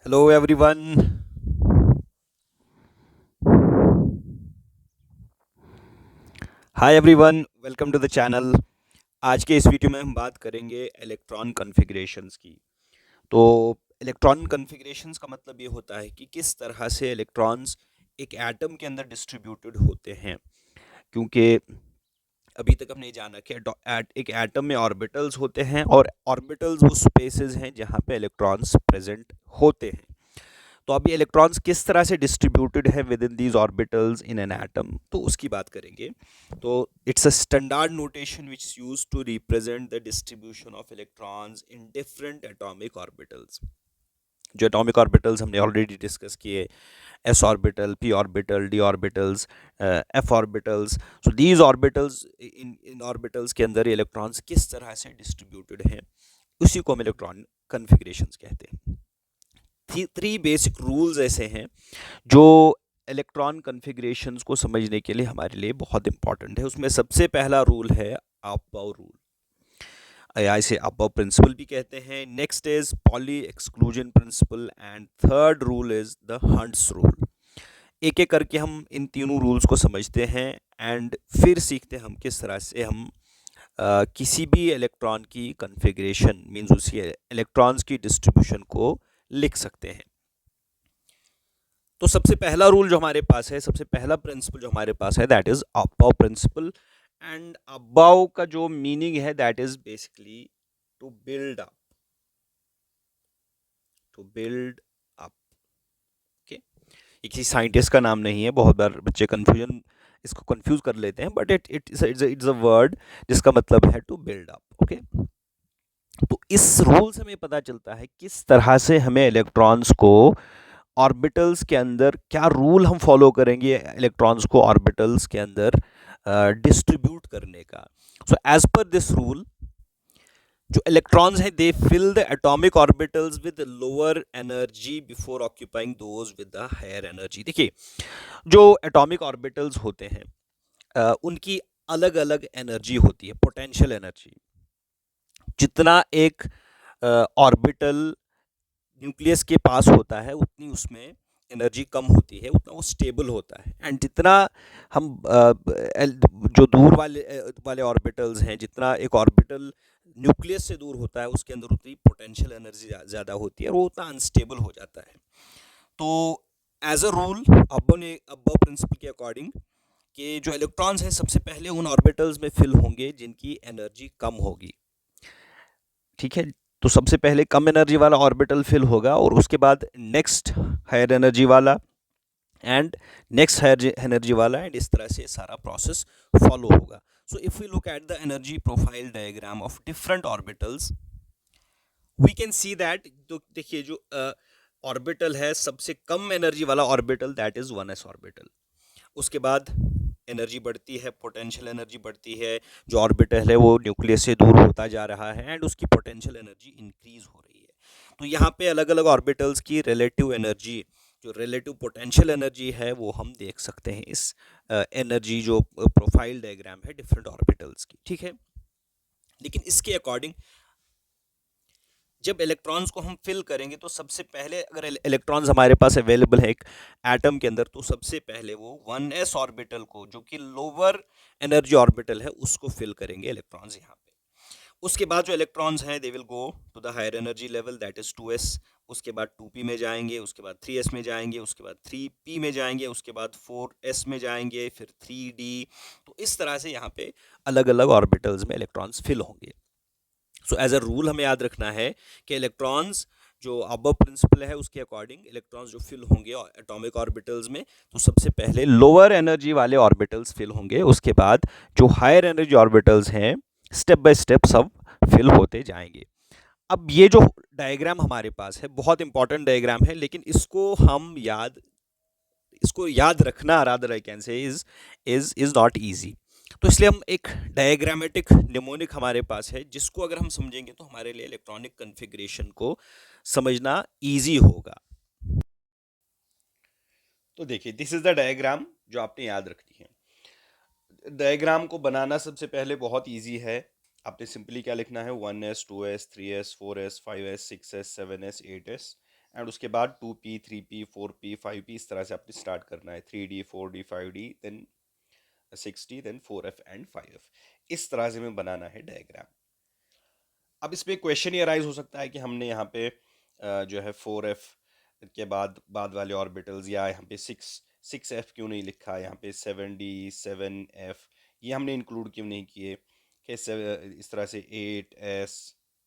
Hello everyone. Hi everyone. Welcome to the channel. आज के इस वीडियो में हम बात करेंगे इलेक्ट्रॉन कॉन्फ़िगरेशंस की। तो इलेक्ट्रॉन कॉन्फ़िगरेशंस का मतलब ये होता है कि किस तरह से इलेक्ट्रॉन्स एक एटम के अंदर डिस्ट्रीब्यूटेड होते हैं। क्योंकि अभी तक हमने जाना कि एक एटम में ऑर्बिटल्स होते हैं और ऑर्बिटल्स वो स्पेसेस हैं जहाँ पे इलेक्ट्रॉन्स प्रेजेंट होते हैं। तो अभी इलेक्ट्रॉन्स किस तरह से डिस्ट्रीब्यूटेड है within these orbitals in an atom, तो उसकी बात करेंगे। तो it's a standard notation which is used to represent the distribution of electrons in different atomic orbitals. जो एटॉमिक ऑर्बिटल्स हमने ऑलरेडी डिस्कस किए, s orbital, p orbital, d orbitals, f orbitals. So these orbitals, in इन orbitals के अंदर electrons किस तरह से distributed हैं, उसी को हम इलेक्ट्रॉन कन्फिग्रेशंस कहते हैं। थ्री बेसिक रूल्स ऐसे हैं जो इलेक्ट्रॉन कन्फिग्रेशंस को समझने के लिए हमारे लिए बहुत इंपॉर्टेंट है। उसमें सबसे पहला रूल है अबाव रूल, या इसे अबाव प्रिंसिपल भी कहते हैं। Next is poly exclusion principle and third rule is the hunts rule. एक एक करके हम इन तीनों रूल्स को समझते हैं एंड फिर सीखते हैं हम किस तरह से हम किसी भी इलेक्ट्रॉन की कन्फिग्रेशन मीन्स उसी इलेक्ट्रॉन्स की डिस्ट्रीब्यूशन को लिख सकते हैं। तो सबसे पहला रूल जो हमारे पास है, सबसे पहला प्रिंसिपल जो हमारे पास है, that is aufbau principle. And aufbau का जो मीनिंग है that is basically to build up, to build up. Okay, ये किसी साइंटिस्ट का नाम नहीं है। बहुत बार बच्चे कंफ्यूजन इसको कंफ्यूज कर लेते हैं, बट इट्स अ वर्ड जिसका मतलब है टू बिल्ड अप। ओके, तो इस रूल से हमें पता चलता है किस तरह से हमें इलेक्ट्रॉन्स को ऑर्बिटल्स के अंदर, क्या रूल हम फॉलो करेंगे इलेक्ट्रॉन्स को ऑर्बिटल्स के अंदर डिस्ट्रीब्यूट करने का। So as per this rule, जो इलेक्ट्रॉन्स हैं they fill the atomic orbitals with lower energy before occupying those with the higher energy. देखिए, जो एटॉमिक ऑर्बिटल्स होते हैं उनकी अलग अलग एनर्जी होती है, पोटेंशियल एनर्जी। जितना एक ऑर्बिटल न्यूक्लियस के पास होता है उतनी उसमें एनर्जी कम होती है, उतना वो स्टेबल होता है। एंड जितना हम जो दूर वाले ऑर्बिटल्स हैं, जितना एक ऑर्बिटल न्यूक्लियस से दूर होता है उसके अंदर उतनी पोटेंशियल एनर्जी ज़्यादा होती है और वो उतना अनस्टेबल हो जाता है। तो एज अ रूल, अब्बो प्रिंसिपल के अकॉर्डिंग, कि जो इलेक्ट्रॉन्स हैं सबसे पहले उन ऑर्बिटल्स में फिल होंगे जिनकी एनर्जी कम होगी। ठीक है, तो सबसे पहले कम एनर्जी वाला ऑर्बिटल फिल होगा और उसके बाद नेक्स्ट हायर एनर्जी वाला एंड नेक्स्ट हायर एनर्जी वाला, एंड इस तरह से सारा प्रोसेस फॉलो होगा। So if we look at the energy profile diagram of different orbitals, we can see that. तो देखिए, जो ऑर्बिटल है सबसे कम एनर्जी वाला orbital, that is 1s orbital. उसके बाद एनर्जी बढ़ती है, पोटेंशियल एनर्जी बढ़ती है। जो ऑर्बिटल है वो न्यूक्लियस से दूर होता जा रहा है एंड उसकी पोटेंशियल एनर्जी इंक्रीज हो रही है। तो यहाँ पे अलग अलग ऑर्बिटल्स की रिलेटिव एनर्जी, जो रिलेटिव पोटेंशियल एनर्जी है, वो हम देख सकते हैं इस एनर्जी जो प्रोफाइल डायग्राम है डिफरेंट ऑर्बिटल्स की। ठीक है, लेकिन इसके अकॉर्डिंग जब इलेक्ट्रॉन्स को हम फिल करेंगे तो सबसे पहले, अगर इलेक्ट्रॉन्स हमारे पास अवेलेबल है एक एटम के अंदर, तो सबसे पहले वो 1s ऑर्बिटल को, जो कि लोअर एनर्जी ऑर्बिटल है, उसको फिल करेंगे इलेक्ट्रॉन्स यहाँ पे। उसके बाद जो इलेक्ट्रॉन्स हैं they will go to the higher energy level, that is 2s। उसके बाद 2p में जाएंगे, उसके बाद 3s में जाएंगे, उसके बाद 3p में जाएंगे, उसके बाद 4s में जाएंगे, फिर 3d। तो इस तरह से यहाँ पे अलग अलग ऑर्बिटल्स में इलेक्ट्रॉन्स फिल होंगे। सो एज अ रूल हमें याद रखना है कि इलेक्ट्रॉन्स, जो अबव प्रिंसिपल है उसके अकॉर्डिंग इलेक्ट्रॉन्स जो फिल होंगे एटॉमिक ऑर्बिटल्स में, तो सबसे पहले लोअर एनर्जी वाले ऑर्बिटल्स फिल होंगे। उसके बाद जो हायर एनर्जी ऑर्बिटल्स हैं स्टेप बाय स्टेप सब फिल होते जाएंगे। अब ये जो डायग्राम हमारे पास है बहुत इंपॉर्टेंट डायग्राम है, लेकिन इसको याद रखना, rather I can say, is not easy. तो इसलिए हम एक डायग्रामेटिक निमोनिक हमारे पास है जिसको अगर हम समझेंगे तो हमारे लिए इलेक्ट्रॉनिक कन्फिग्रेशन को समझना ईजी होगा। तो देखिए, दिस इज द डायग्राम जो आपने याद रखनी है। डायग्राम को बनाना सबसे पहले बहुत ईजी है। आपने सिंपली क्या लिखना है, 1s 2s 3s 4s 5s 6s 7s 8s and उसके बाद 2p 3p 4p 5p इस तरह से आपने स्टार्ट करना है, 3d 4d 5d then 6d then 4f and 5f। इस तरह से हमें बनाना है डायग्राम। अब इसमें क्वेश्चन ये अराइज हो सकता है कि हमने यहाँ पे जो है 4f के बाद वाले ऑर्बिटल्स, या यहाँ पे 6f क्यों नहीं लिखा, यहाँ पे 7d 7f ये हमने इंक्लूड क्यों नहीं किए, कि इस तरह से 8s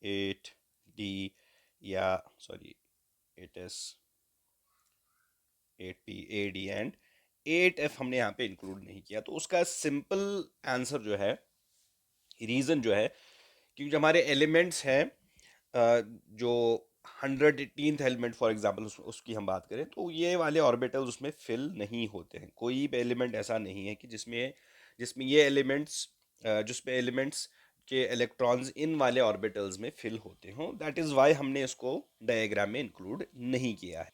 8d या sorry 8s 8p 8d and 8f हमने यहाँ पे इंक्लूड नहीं किया। तो उसका सिंपल आंसर जो है, रीज़न जो है, क्योंकि जो हमारे एलिमेंट्स हैं जो 118th एलिमेंट फॉर एग्जांपल उसकी हम बात करें, तो ये वाले ऑर्बिटल्स उसमें फिल नहीं होते हैं। कोई भी एलिमेंट ऐसा नहीं है कि जिसमें जिसमें ये एलिमेंट्स जिसमें एलिमेंट्स के इलेक्ट्रॉन्स इन वाले ऑर्बिटल्स में फिल होते हों। दैट इज़ वाई हमने इसको डायग्राम में इंक्लूड नहीं किया है।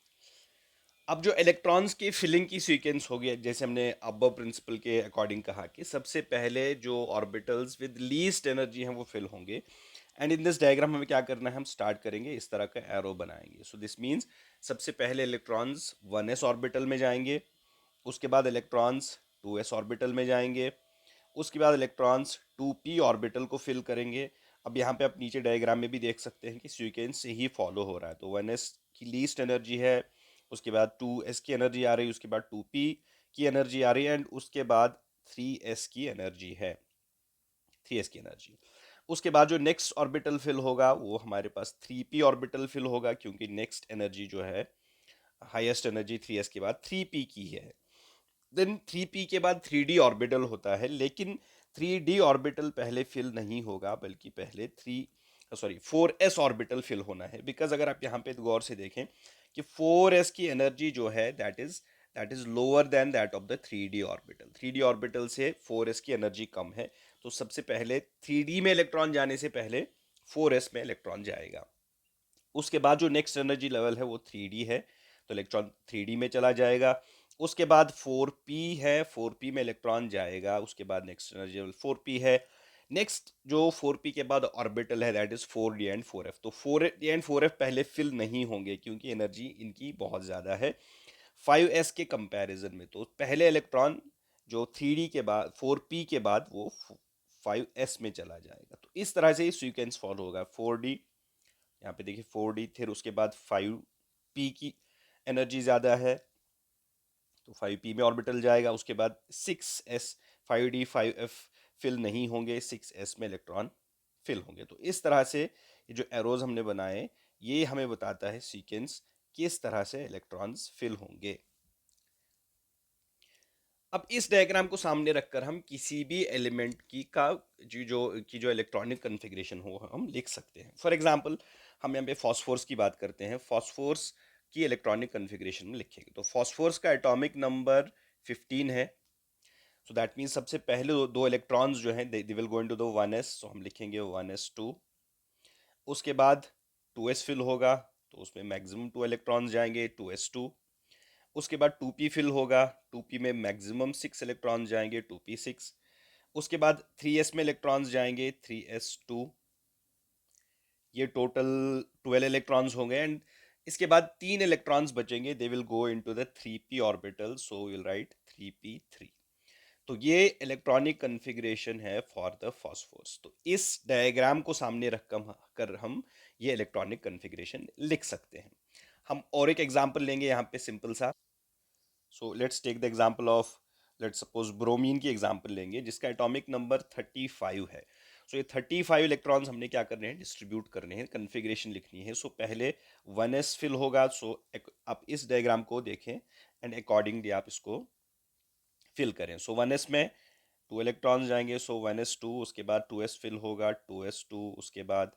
अब जो इलेक्ट्रॉन्स की फिलिंग की सीक्वेंस हो गया, जैसे हमने अबव प्रिंसिपल के अकॉर्डिंग कहा कि सबसे पहले जो ऑर्बिटल्स विद लीस्ट एनर्जी हैं वो फिल होंगे। एंड इन दिस डायग्राम हमें क्या करना है, हम स्टार्ट करेंगे इस तरह का एरो बनाएंगे। सो दिस मीन्स सबसे पहले इलेक्ट्रॉन्स 1s ऑर्बिटल में जाएंगे, उसके बाद इलेक्ट्रॉन्स 2s ऑर्बिटल में जाएंगे, उसके बाद इलेक्ट्रॉन्स 2p ऑर्बिटल को फिल करेंगे। अब यहाँ पे आप नीचे डायग्राम में भी देख सकते हैं कि सीक्वेंस से ही फॉलो हो रहा है। तो 1s की लीस्ट एनर्जी है, उसके बाद 2s की एनर्जी आ रही है, उसके बाद 2p की एनर्जी आ रही है, एंड उसके बाद 3s की एनर्जी है, 3s की एनर्जी। उसके बाद जो नेक्स्ट ऑर्बिटल फिल होगा वो हमारे पास 3p ऑर्बिटल फिल होगा, क्योंकि नेक्स्ट एनर्जी जो है हाईएस्ट एनर्जी 3s के बाद 3p की है। देन 3p के बाद 3d ऑर्बिटल होता है, लेकिन 3d ऑर्बिटल पहले फिल नहीं होगा, बल्कि पहले 4s ऑर्बिटल फिल होना है। बिकॉज अगर आप यहाँ पे गौर से देखें कि 4s की एनर्जी जो है that is lower than that of the 3d orbital. 3d orbital से 4s की एनर्जी कम है, तो सबसे पहले 3d में इलेक्ट्रॉन जाने से पहले 4s में इलेक्ट्रॉन जाएगा। उसके बाद जो नेक्स्ट एनर्जी लेवल है वो 3d है, तो इलेक्ट्रॉन 3d में चला जाएगा। उसके बाद 4p है, 4p में इलेक्ट्रॉन जाएगा। उसके बाद नेक्स्ट एनर्जी लेवल 4p है। नेक्स्ट जो 4p के बाद ऑर्बिटल है that is 4d and 4f। तो 4d एंड 4f पहले फिल नहीं होंगे, क्योंकि एनर्जी इनकी बहुत ज़्यादा है 5s के कंपैरिजन में। तो पहले इलेक्ट्रॉन जो 3d के बाद 4p के बाद वो 5s में चला जाएगा। तो इस तरह से ये सीक्वेंस फॉलो होगा। 4d, यहाँ पे देखिए 4d, फिर उसके बाद 5p की एनर्जी ज़्यादा है तो 5p में ऑर्बिटल जाएगा। उसके बाद 6s, 5d 5f फिल नहीं होंगे, 6s में इलेक्ट्रॉन फिल होंगे। तो इस तरह से ये जो एरोज हमने बनाए ये हमें बताता है सीक्वेंस किस तरह से इलेक्ट्रॉन्स फिल होंगे। अब इस डायग्राम को सामने रखकर हम किसी भी एलिमेंट जो इलेक्ट्रॉनिक कन्फिग्रेशन हो हम लिख सकते हैं। फॉर एग्जांपल हम यहाँ पे फॉस्फोरस की बात करते हैं। फॉस्फोरस की इलेक्ट्रॉनिक कन्फिग्रेशन में लिखेंगे तो फॉस्फोरस का एटॉमिक नंबर 15 है। सो दैट मीन्स सबसे पहले दो इलेक्ट्रॉन्स जो हैं they will go into the 1s, सो हम लिखेंगे 1s2। उसके बाद 2s फिल होगा, तो उसमें मैक्सिमम 2 इलेक्ट्रॉन्स जाएंगे, 2s2। उसके बाद 2p फिल होगा, 2p में मैक्सिमम 6 इलेक्ट्रॉन्स जाएंगे, 2p6। उसके बाद 3s में इलेक्ट्रॉन्स जाएंगे, 3s2। ये टोटल 12 इलेक्ट्रॉन्स होंगे। एंड इसके बाद 3 इलेक्ट्रॉन्स बचेंगे, दे will go into the 3p orbital, so will write 3p3। तो ये इलेक्ट्रॉनिक कन्फिग्रेशन है फॉर द फॉस्फोरस। तो इस डायग्राम को सामने रख कर हम ये इलेक्ट्रॉनिक कन्फिग्रेशन लिख सकते हैं। हम और एक एग्जांपल लेंगे यहाँ पे सिंपल सा। So let's take the example of, let's suppose bromine की एग्जांपल लेंगे जिसका एटॉमिक नंबर 35 है। सो ये 35 इलेक्ट्रॉन्स हमने क्या करने हैं, डिस्ट्रीब्यूट करने हैं, कन्फिग्रेशन लिखनी है। सो पहले 1s फिल होगा। सो आप इस डायग्राम को देखें एंड अकॉर्डिंगली आप इसको फिल करें। सो 1s में 2 इलेक्ट्रॉन्स जाएंगे, सो 1s2। उसके बाद 2s फिल होगा, 2s2। उसके बाद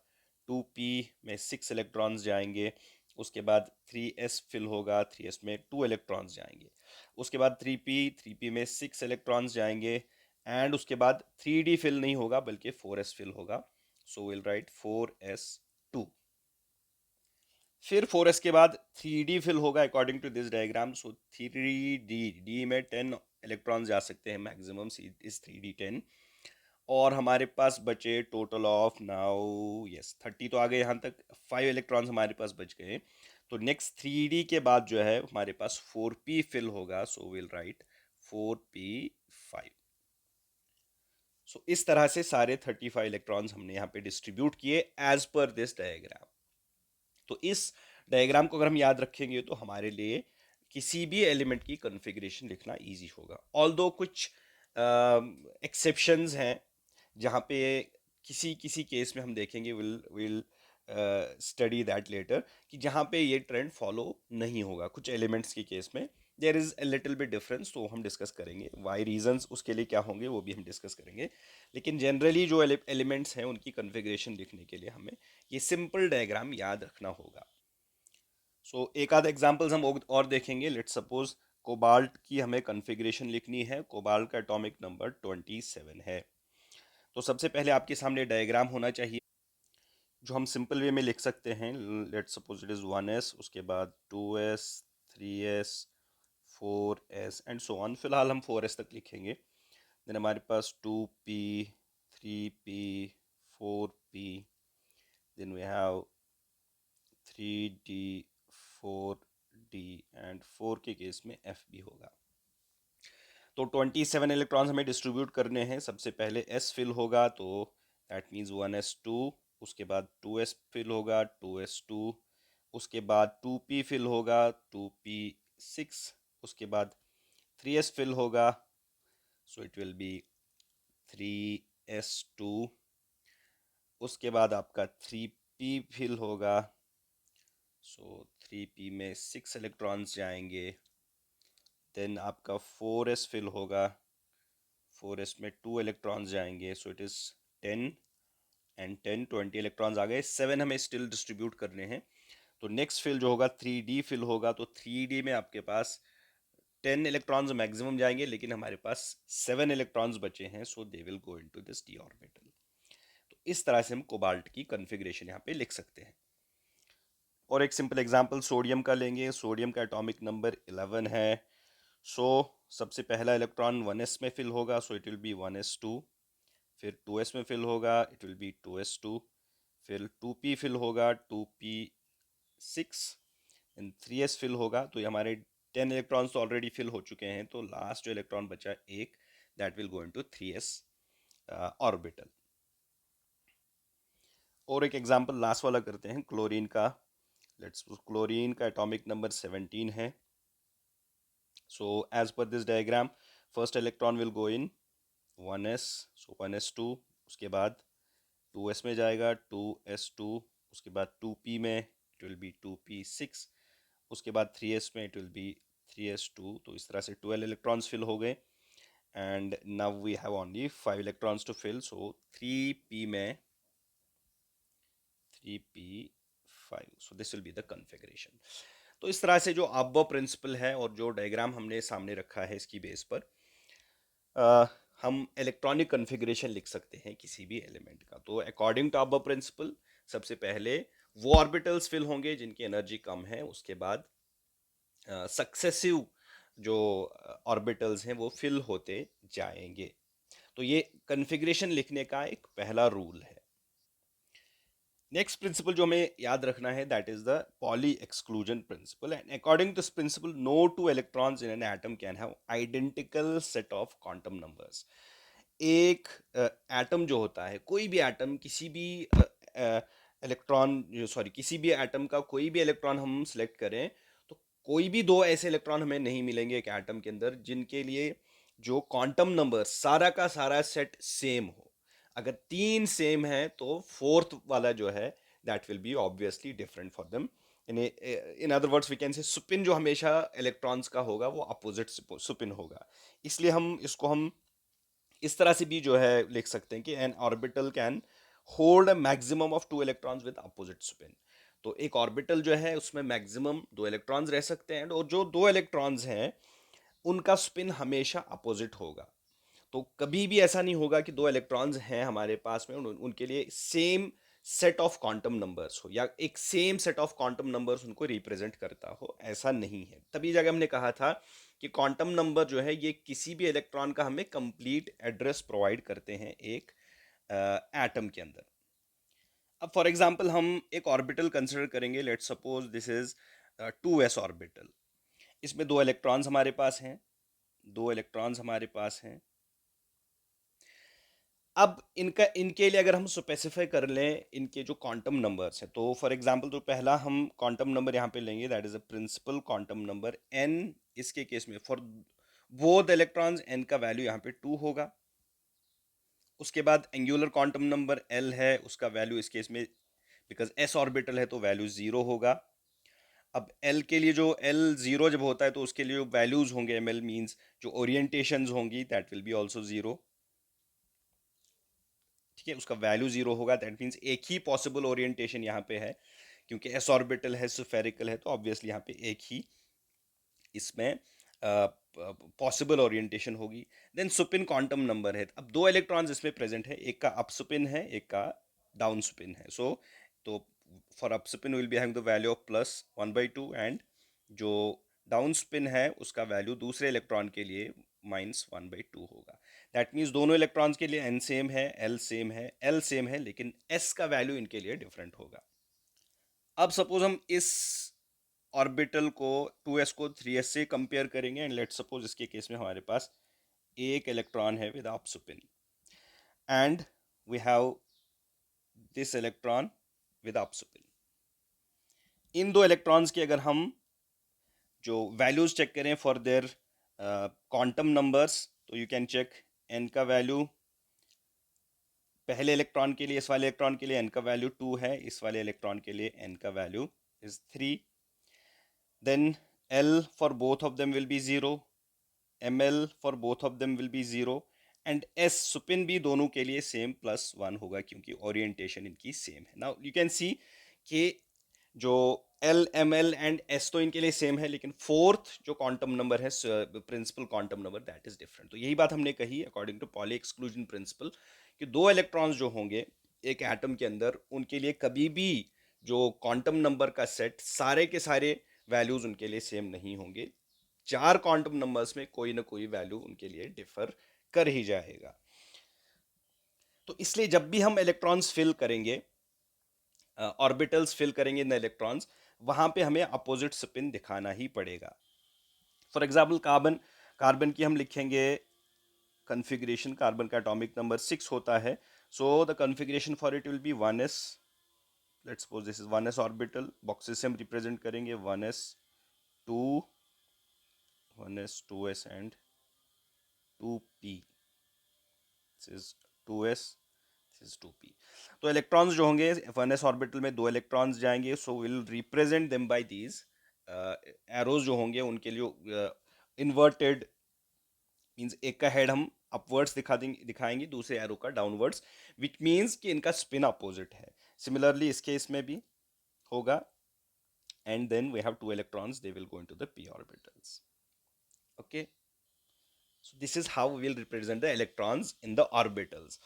2p में 6 इलेक्ट्रॉन्स जाएंगे। उसके बाद 3s फिल होगा, 3s में 2 इलेक्ट्रॉन्स जाएंगे। उसके बाद 3p में 6 इलेक्ट्रॉन्स जाएंगे। एंड उसके बाद 3d फिल नहीं होगा बल्कि 4s फिल होगा, सो विल राइट 4s2। फिर 4s के बाद 3d फिल होगा according to this diagram. So 3d, D में 10 इलेक्ट्रॉन्स जा सकते हैं, मैक्सिमम इज 3d 10। और हमारे पास बचे टोटल ऑफ नाउ, यस 30 तो आ गए यहाँ तक, 5 इलेक्ट्रॉन्स हमारे पास बच गए। तो नेक्स्ट 3D के बाद जो है हमारे पास 4p फिल होगा, सो विल राइट 4p5। सो इस तरह से सारे 35 इलेक्ट्रॉन्स हमने यहाँ पे डिस्ट्रीब्यूट किए एज पर दिस डायग्राम। तो इस डायग्राम को अगर हम याद रखेंगे तो हमारे लिए किसी भी एलिमेंट की कॉन्फ़िगरेशन लिखना इजी होगा। ऑल्दो कुछ एक्सेप्शंस हैं जहाँ पे किसी किसी केस में हम देखेंगे, will will study that later, कि जहाँ पे ये ट्रेंड फॉलो नहीं होगा कुछ एलिमेंट्स के केस में। There is a little bit difference, तो हम डिस्कस करेंगे वाई रीजंस उसके लिए क्या होंगे, वो भी हम डिस्कस करेंगे। लेकिन जनरली जो एलिमेंट्स हैं उनकी कन्फिग्रेशन लिखने के लिए हमें ये सिंपल डायग्राम याद रखना होगा। सो एक आध एग्जांपल्स हम और देखेंगे। लेट्स सपोज कोबाल्ट की हमें कन्फिग्रेशन लिखनी है। कोबाल्ट का एटॉमिक नंबर 27 है। तो सबसे पहले आपके सामने डायग्राम होना चाहिए जो हम सिंपल वे में लिख सकते हैं। Let's suppose it is 1s, उसके बाद 2s, 3s, 4s and so on. फिलहाल हम 4s तक लिखेंगे। देन हमारे पास 2p, 3p, 4p, then we have 3d, 4d and 4 के केस में f भी होगा। तो 27 इलेक्ट्रॉन्स हमें डिस्ट्रीब्यूट करने हैं। सबसे पहले s फिल होगा, तो दैट मीन्स 1s2, उसके बाद 2s फिल होगा, 2s2, उसके बाद 2p फिल होगा, 2p6, उसके बाद 3s फिल होगा, so it will be 3s2, उसके बाद आपका 3p फिल होगा, सो 3p में 6 इलेक्ट्रॉन्स जाएंगे। देन आपका 4s फिल होगा, 4s में 2 इलेक्ट्रॉन्स जाएंगे, so it is 10 and 10, 20 electrons आ गए। 7 हमें स्टिल डिस्ट्रीब्यूट करने हैं। तो नेक्स्ट फिल जो होगा 3d फिल होगा। तो 3d में आपके पास 10 इलेक्ट्रॉन्स मैक्सिमम जाएंगे, लेकिन हमारे पास 7 इलेक्ट्रॉन्स बचे हैं, so they will go into this d orbital. तो इस तरह से हम कोबाल्ट की कॉन्फ़िगरेशन यहाँ पे लिख सकते हैं। और एक सिंपल एग्जांपल सोडियम का लेंगे। सोडियम का एटॉमिक नंबर 11 है। सो सबसे पहला इलेक्ट्रॉन 1s में फिल होगा, so it will be 1s2। फिर 2s में फिल होगा, इट विल बी 2s2। फिर 2p फिल होगा, 2p6 एंड 3s फिल होगा। तो ये हमारे 10 इलेक्ट्रॉन्स तो ऑलरेडी फिल हो चुके हैं। तो लास्ट जो इलेक्ट्रॉन बचा एक, that will go into 3s orbital. और एक एग्जांपल लास्ट वाला करते हैं क्लोरीन का। लेट्स क्लोरीन का एटॉमिक नंबर 17 है। So as per this diagram, first electron will go in 1s, so 1s2, उसके बाद 2s में जाएगा 2s2, उसके बाद 2p में इट विल बी 2p6, उसके बाद 3s में इट विल बी 3s2। तो इस तरह से 12 इलेक्ट्रॉन्स फिल हो गए and now we have only 5 electrons to fill. So 3p में 3p5, so this will be the configuration. तो इस तरह से जो अब्बो प्रिंसिपल है और जो डायग्राम हमने सामने रखा है, इसकी बेस पर हम इलेक्ट्रॉनिक कॉन्फ़िगरेशन लिख सकते हैं किसी भी एलिमेंट का। तो अकॉर्डिंग टू अब्बो प्रिंसिपल, सबसे पहले वो ऑर्बिटल्स फिल होंगे जिनकी एनर्जी कम है, उसके बाद सक्सेसिव जो ऑर्बिटल्स हैं वो फिल होते जाएंगे। तो ये कॉन्फ़िगरेशन लिखने का एक पहला रूल है। नेक्स्ट प्रिंसिपल जो हमें याद रखना है, that is the Pauli exclusion principle. And according to this principle, no two electrons in an atom can have identical set of quantum numbers. एक एटम जो होता है, कोई भी एटम, किसी भी इलेक्ट्रॉन, सॉरी किसी भी एटम का कोई भी इलेक्ट्रॉन हम सिलेक्ट करें, तो कोई भी दो ऐसे इलेक्ट्रॉन हमें नहीं मिलेंगे एक एटम के अंदर जिनके लिए जो क्वांटम नंबर सारा का सारा सेट सेम हो। अगर तीन सेम है तो फोर्थ वाला जो है, that will be obviously different for them. In other words we can say spin जो हमेशा इलेक्ट्रॉन्स का होगा वो अपोजिट स्पिन होगा। इसलिए हम इसको हम इस तरह से भी जो है लिख सकते हैं कि N orbital can hold a maximum of 2 electrons with opposite spin. तो एक ऑर्बिटल जो है उसमें मैक्सिमम 2 इलेक्ट्रॉन्स रह सकते हैं, और जो 2 इलेक्ट्रॉन्स हैं उनका स्पिन हमेशा अपोजिट होगा। तो कभी भी ऐसा नहीं होगा कि 2 इलेक्ट्रॉन्स हैं हमारे पास में, उनके लिए same set of quantum numbers हो या एक same set of quantum numbers उनको रिप्रेजेंट करता हो, ऐसा नहीं है। तभी जगह हमने कहा था कि क्वांटम नंबर जो है ये किसी भी इलेक्ट्रॉन का हमें कंप्लीट एड्रेस प्रोवाइड करते हैं एक एटम के अंदर। अब फॉर एग्जांपल हम एक ऑर्बिटल कंसिडर करेंगे, let's suppose this is 2s orbital. इसमें दो इलेक्ट्रॉन्स हमारे पास हैं, दो इलेक्ट्रॉन्स हमारे पास हैं। अब इनके लिए अगर हम स्पेसिफाई कर लें इनके जो क्वांटम नंबर्स हैं, तो फॉर एग्जांपल तो पहला हम क्वांटम नंबर यहाँ पे लेंगे, that is a principal quantum number n। इसके केस में फॉर बोथ इलेक्ट्रॉन्स n का वैल्यू यहाँ पे 2 होगा। उसके बाद एंगुलर क्वांटम नंबर l है, उसका वैल्यू इस केस में बिकॉज s ऑर्बिटल है तो वैल्यू 0 होगा। अब l के लिए जो l 0 जब होता है तो उसके लिए जो वैल्यूज होंगे ml मीन्स जो ओरिएंटेशंस होंगी दैट विल बी ऑल्सो 0। ठीक है, उसका वैल्यू 0 होगा, दैट मीन्स एक ही पॉसिबल ओरिएंटेशन यहाँ पे है, क्योंकि s ऑर्बिटल है, स्फेरिकल है, तो ऑब्वियसली यहाँ पे एक ही इसमें पॉसिबल ओरिएंटेशन होगी। देन सुपिन क्वांटम नंबर है। अब दो इलेक्ट्रॉन्स इसमें प्रेजेंट है, एक का अप स्पिन है, एक का डाउन स्पिन है। सो तो for up spin will be having the value of +1/2 and जो डाउन स्पिन है उसका वैल्यू दूसरे इलेक्ट्रॉन के लिए -1/2 होगा। दैट मीन्स दोनों इलेक्ट्रॉन्स के लिए n सेम है, l सेम है, l सेम है, लेकिन s का वैल्यू इनके लिए डिफरेंट होगा। अब सपोज हम इस ऑर्बिटल को 2s को 3s से कंपेयर करेंगे एंड लेट्स सपोज इसके केस में हमारे पास एक इलेक्ट्रॉन है with up spin and we have this electron with up spin. इन दो इलेक्ट्रॉन्स की अगर हम जो वैल्यूज चेक करें फॉर देयर क्वांटम नंबर्स, तो यू कैन चेक n का वैल्यू पहले इलेक्ट्रॉन के लिए, इस वाले इलेक्ट्रॉन के लिए n का वैल्यू 2 है, इस वाले इलेक्ट्रॉन के लिए n का value is 3। then L for both of them will be 0, ml for both of them will be 0 and s Supin भी दोनों के लिए सेम +1 होगा क्योंकि ओरिएंटेशन इनकी सेम है। नाउ यू कैन सी कि जो L ml एंड s तो इनके लिए सेम है, लेकिन फोर्थ जो क्वांटम नंबर है principal quantum number that is different. तो यही बात हमने कही according to Pauli exclusion principle कि दो इलेक्ट्रॉन्स जो होंगे एक एटम के अंदर, उनके लिए कभी भी जो क्वांटम नंबर का सेट सारे के सारे वैल्यूज उनके लिए सेम नहीं होंगे। चार क्वांटम नंबर्स में कोई ना कोई वैल्यू उनके लिए डिफर कर ही जाएगा। तो इसलिए जब भी हम इलेक्ट्रॉन्स फिल करेंगे, ऑर्बिटल्स फिल करेंगे इन इलेक्ट्रॉन्स, वहां पे हमें अपोजिट स्पिन दिखाना ही पड़ेगा। फॉर एग्जाम्पल कार्बन, कार्बन की हम लिखेंगे कन्फिग्रेशन, कार्बन का एटॉमिक नंबर 6 होता है, so the configuration for it will be 1s। Let's suppose this is 1s orbital, boxes से हम रिप्रेजेंट करेंगे 1s 2 1s 2s and 2p। This is 2s, this is 2p। तो electrons जो होंगे 1s orbital में दो इलेक्ट्रॉन्स जाएंगे, so will represent them by these arrows जो होंगे उनके लिए इन्वर्टेड मींस एक का हेड हम अपवर्ड्स दिखाएंगे, दूसरे एरो का डाउनवर्ड्स, विच मींस कि इनका स्पिन अपोजिट है। सिमिलरली इस केस में भी होगा and then we have two electrons, they will go into the p orbitals. Okay, so this is how we will represent the electrons in the orbitals।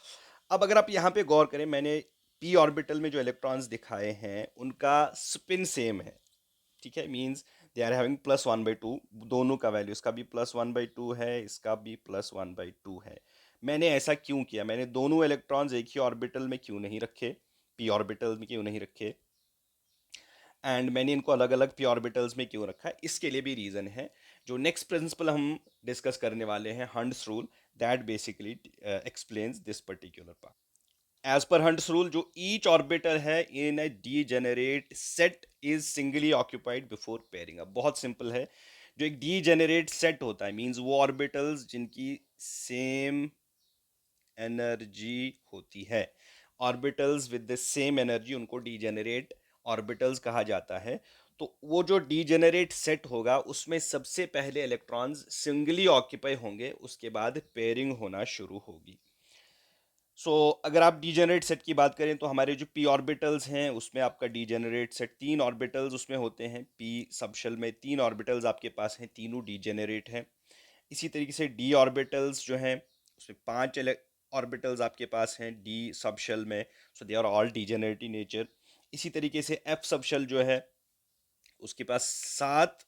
अब अगर आप यहाँ पे गौर करें, मैंने p ऑर्बिटल में जो इलेक्ट्रॉन्स दिखाए हैं उनका स्पिन सेम है। ठीक है, मींस दे आर हैविंग +1/2, दोनों का वैल्यू, इसका भी +1/2 है, इसका भी +1/2 है। मैंने ऐसा क्यों किया, मैंने दोनों इलेक्ट्रॉन्स एक ही ऑर्बिटल में क्यों नहीं रखे, p ऑर्बिटल में क्यों नहीं रखे, एंड मैंने इनको अलग अलग p ऑर्बिटल्स में क्यों रखा है, इसके लिए भी रीजन है। जो नेक्स्ट प्रिंसिपल हम डिस्कस करने वाले हैं, Hund's rule, that basically explains this particular part. As per Hund's rule, जो ईच ऑर्बिटल है in a degenerate set is singly occupied before pairing up. बहुत सिंपल है, जो एक डीजेनरेट सेट होता है मींस वो ऑर्बिटल्स जिनकी सेम एनर्जी होती है, orbitals with the same energy, उनको डीजेनरेट ऑर्बिटल्स कहा जाता है। तो वो जो डीजेनरेट सेट होगा उसमें सबसे पहले इलेक्ट्रॉन्स सिंगली ऑक्यूपाई होंगे, उसके बाद पेयरिंग होना शुरू होगी। अगर आप डीजेनरेट सेट की बात करें तो हमारे जो p ऑर्बिटल्स हैं उसमें आपका डीजेनरेट सेट 3 ऑर्बिटल्स उसमें होते हैं, p सबशेल में 3 ऑर्बिटल्स आपके पास हैं, तीनों डीजेनरेट हैं। इसी तरीके से d ऑर्बिटल्स जो हैं उसमें 5 ऑर्बिटल्स आपके पास हैं डी सब शेल में, so they are all degenerate in nature. इसी तरीके से एफ सब शेल जो है उसके पास 7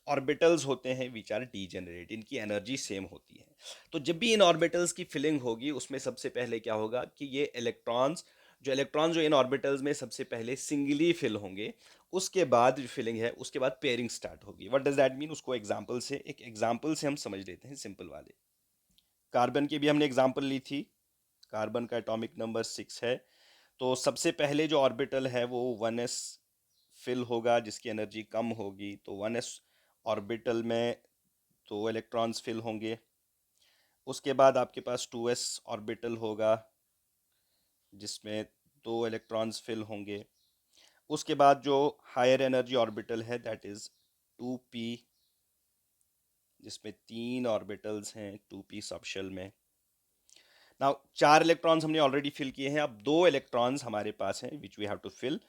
ऑर्बिटल्स होते हैं विच आर डीजेनरेट, इनकी एनर्जी सेम होती है। तो जब भी इन ऑर्बिटल्स की फिलिंग होगी उसमें सबसे पहले क्या होगा कि ये इलेक्ट्रॉन्स जो इन ऑर्बिटल्स में सबसे पहले सिंगली फिल होंगे, उसके बाद जो फिलिंग है उसके बाद पेयरिंग स्टार्ट होगी। व्हाट डज दैट मीन, उसको एक एग्जांपल से हम समझ लेते हैं, सिंपल वाले। कार्बन की भी हमने एग्जांपल ली थी, कार्बन का एटॉमिक नंबर 6 है। तो सबसे पहले जो ऑर्बिटल है वो 1s फिल होगा जिसकी एनर्जी कम होगी, तो 1s ऑर्बिटल में 2 इलेक्ट्रॉन्स फिल होंगे। उसके बाद आपके पास 2s ऑर्बिटल होगा जिसमें 2 इलेक्ट्रॉन्स फिल होंगे। उसके बाद जो हायर एनर्जी ऑर्बिटल है दैट इज 2p, जिसमें 3 ऑर्बिटल्स हैं 2p सबशेल में। नाउ 4 इलेक्ट्रॉन्स हमने ऑलरेडी फिल किए हैं, अब 2 इलेक्ट्रॉन्स हमारे पास हैं which we have to fill.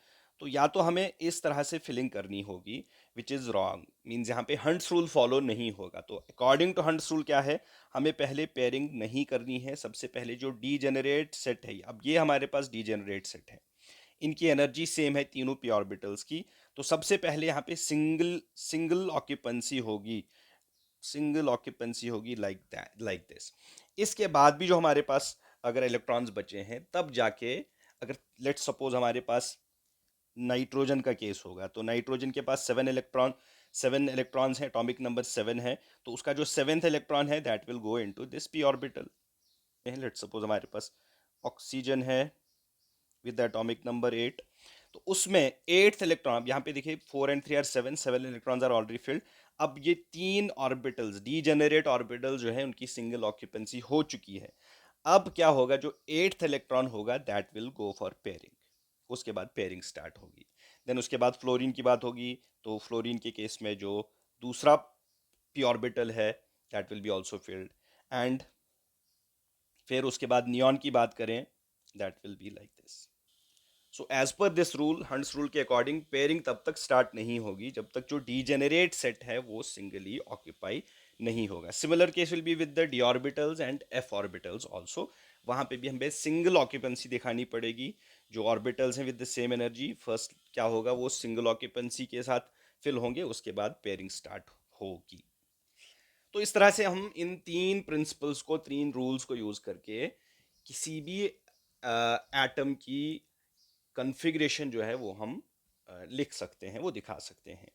तो या तो हमें इस तरह से फिलिंग करनी होगी विच इज़ रॉन्ग, मीन्स यहाँ पे हंट्स रूल फॉलो नहीं होगा। तो अकॉर्डिंग टू हंट्स रूल क्या है, हमें पहले पेयरिंग नहीं करनी है। सबसे पहले जो डीजेनरेट सेट है, अब ये हमारे पास डीजेनरेट सेट है, इनकी एनर्जी सेम है तीनों पी ऑर्बिटल्स की। तो सबसे पहले यहाँ पे सिंगल सिंगल ऑक्यूपेंसी होगी, सिंगल ऑक्यूपेंसी होगी लाइक दैट, लाइक दिस। इसके बाद भी जो हमारे पास अगर इलेक्ट्रॉन्स बचे हैं तब जाके, अगर लेट्स सपोज हमारे पास नाइट्रोजन का केस होगा, तो नाइट्रोजन के पास 7 इलेक्ट्रॉन्स हैं, एटॉमिक नंबर 7 है। तो उसका जो 7th इलेक्ट्रॉन है that will go into this P orbital. Let's suppose हमारे पास ऑक्सीजन है विद द एटॉमिक नंबर 8, तो उसमें 8th इलेक्ट्रॉन, अब यहाँ पे देखिए 4 and 3 are 7 electrons are already filled. अब ये 3 ऑर्बिटल्स डीजेनरेट ऑर्बिटल जो है उनकी सिंगल ऑक्यूपेंसी हो चुकी है। अब क्या होगा, जो 8th इलेक्ट्रॉन होगा that will go for pairing, उसके बाद पेयरिंग स्टार्ट होगी। देन उसके बाद फ्लोरीन की बात होगी, तो फ्लोरीन के केस में जो दूसरा पी ऑर्बिटल है that will be also filled. And फिर उसके बाद नियॉन की बात करें that will be like this. So as per this rule, Hund's rule के अकॉर्डिंग पेयरिंग तब तक स्टार्ट नहीं होगी जब तक जो डीजेनरेट सेट है वो सिंगली ऑक्यूपाई नहीं होगा। Similar case will be with the D orbitals and F orbitals also. वहाँ पे भी हमें सिंगल ऑक्यूपेंसी दिखानी पड़ेगी। जो ऑर्बिटल्स हैं with the same energy, first क्या होगा, वो सिंगल ऑक्यूपेंसी के साथ फिल होंगे, उसके बाद पेयरिंग स्टार्ट होगी। तो इस तरह से हम इन 3 प्रिंसिपल्स को, 3 रूल्स को यूज करके किसी भी एटम की कॉन्फ़िगरेशन जो है वो हम लिख सकते हैं, वो दिखा सकते हैं।